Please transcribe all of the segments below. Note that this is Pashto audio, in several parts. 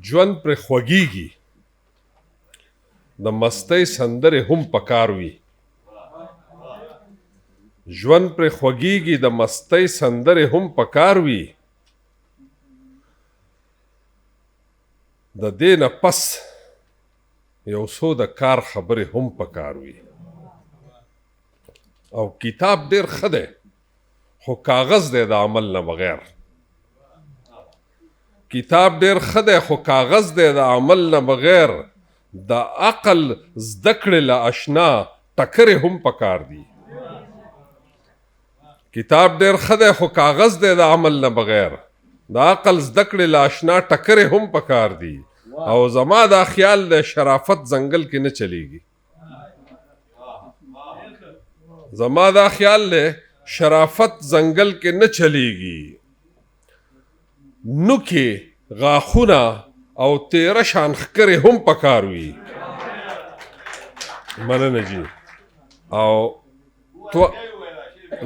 ژوند پرې خوږیږي د مستۍ سندرې هم پکار وي ژوند پرې خوږیږي د مستۍ سندرې هم پکار وي د دې نه پس یو څو د کار خبرې هم پکار وي او کتاب ډېر ښه دی خو کاغذ دی د عمل نه بغیر کتاب ډېر ښه دی خو کاغذ دی د عمل نه بغیر د عقل زده کړې له اشنا ټکرې هم پکار دي کتاب ډېر ښه دی خو کاغذ دی د عمل نه بغیر د عقل زده کړې له اشنا ټکرې هم پکار دي او زما دا خیال د شرافت ځنګل کې نه چلیږي زما دا خیال دی شرافت ځنګل کې نه چلیږي نوکې غاښونه او تیره شان ښکرې هم پکار وي مننه جی او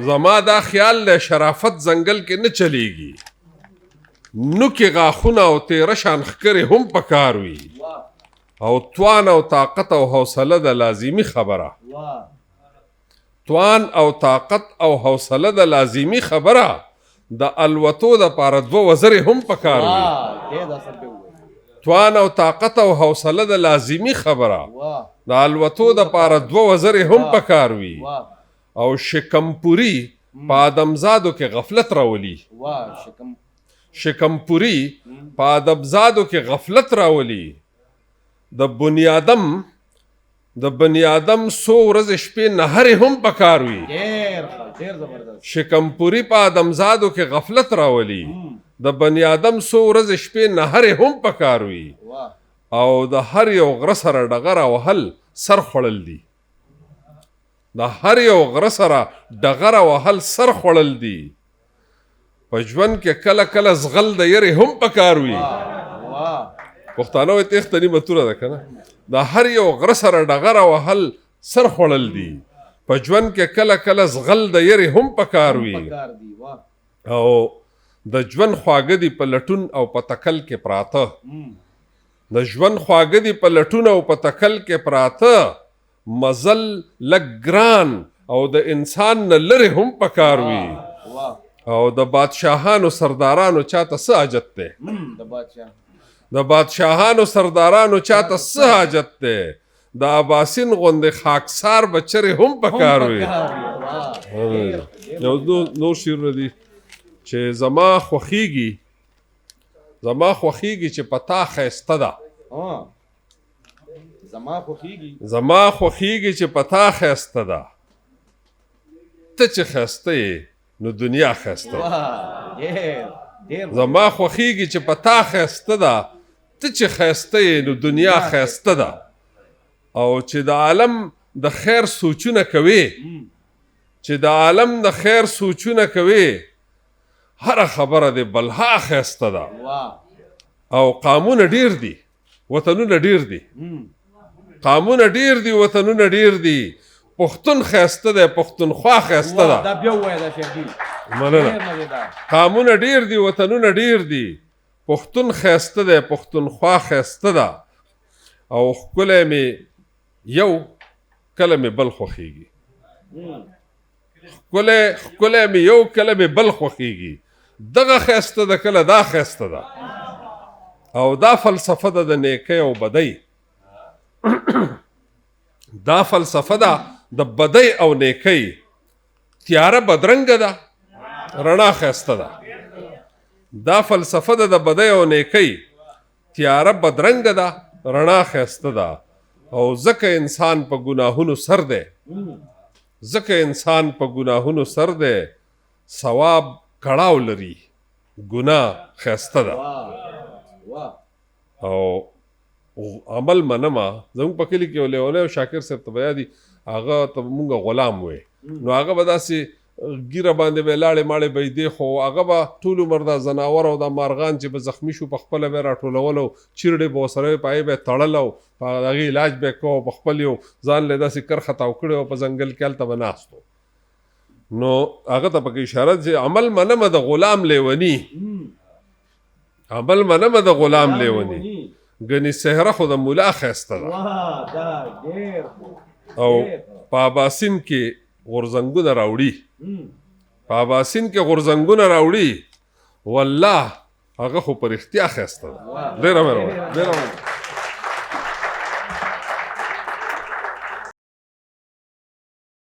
زما دا خیال دی شرافت ځنګل کې نه چلیږي نوکې غاښونه او تیره شان ښکرې هم پکار وي او توان او طاقت او حوصله د لازمي خبره توان او طاقت او حوصله د لازمي خبره د الوتو د پاره دوه وزرې هم پکار وي توان او طاقت او حوصله د لازمي خبره د الوتو د پاره دوه وزرې هم پکار وي او شکمپوري په آدمزادو کې غفلت راولي شکمپوري په آدمزادو کې غفلت راولي د بنیادم څو ورځې شپې نهرې هم پکار وي شکمپوري په آدمزادو کې غفلت راولي د بنیادم څو ورځې شپې نهرې هم پکار وي او د هر یو غره سره ډغره وهل سر خوړل دي د هر یو غره سره ډغره وهل سر خوړل دي په ژوند کې کله کله زغل د یرې هم پکار وي پښتانه وایي تېښته نیمه توره ده که نه د هر یو غره سره ډغره وهل سر خوړل دي په ژوند کې کله کله زغل د یرې هم پکار وي او د ژوند خواږه دي په لټون او په تکل کې پراته د ژوند خواږه دي په لټون او په تکل کې پراته مزل لږ ګران او د انسان نه لرې هم پکار وي او د بادشاهانو سردارانو چاته څه حاجت دی د بادشاهانو سردارانو چاته څه حاجت دی د اباسین غوندې خاکسار بچرې هم پکار وي یو نور شعرونه دي چې زما خوښیږي چې په تا ښایسته ده زما خوښیږي چې په تا ښایسته ده ته چې ښایسته یې نو دنیا ښایسته ده زما خوښیږي چې په تا ښایسته ده ته چې ښایسته یې نو دنیا ښایسته ده او چې د عالم د خیر سوچونه کوي هره خبره د بلها ښایسته ده او قامونه ډیر دي وطنونه ډیر دي وطنونه ډیر دي پښتون ښایسته دی پښتونخوا ښایسته ده مننه قامونه ډیر دي وطنونه ډیر دي پښتون ښایسته دی پښتونخوا ښایسته ده او ښکلی مې یو کله مې بل خوښیږي ښکلی مې یو کله مې بل خوښیږي دغه ښایسته ده کله دا ښایسته ده او دا فلسفه ده د نیکۍ او بدۍ دا فلسفه ده د بدۍ او نیکۍ تیاره بدرنګه ده رڼا ښایسته ده دا فلسفه ده د بدۍ او نیکۍ تیاره بدرنګه ده رڼا ښایسته ده او ځکه انسان په ګناهونو سر دی ثواب کړاو لري ګناه ښایسته ده او عمل منمه زموږ په کلي کې یو لیونی شاکر صاحب ته به یادي هغه ته مونږ غلام وی نو هغه به داسې ګیره باندې به لاړې ماړې به یې دی خو هغه به ټول عمر دا ځناور او دا مارغان چې به زخمي شو په خپله به یې راټولول او چیرډې به ورسره وې په هغې به یې تړل او په هغې علاج به یې کوه په خپل یو ځان له داسې کرښه تاو کړی او په ځنګل کې هلته به ناست و نو هغه ته پکې اشاره چې عمل منمه د غلام لیوني عمل منمه د غلام لیونی ګنې سهره خو د ملا ښایسته ده او په اباسین کې غورځنګونه راوړي په اباسین کې غورځنګونه راوړي والله هغه خو په رښتیا ښایسته ده ډېره مهرباني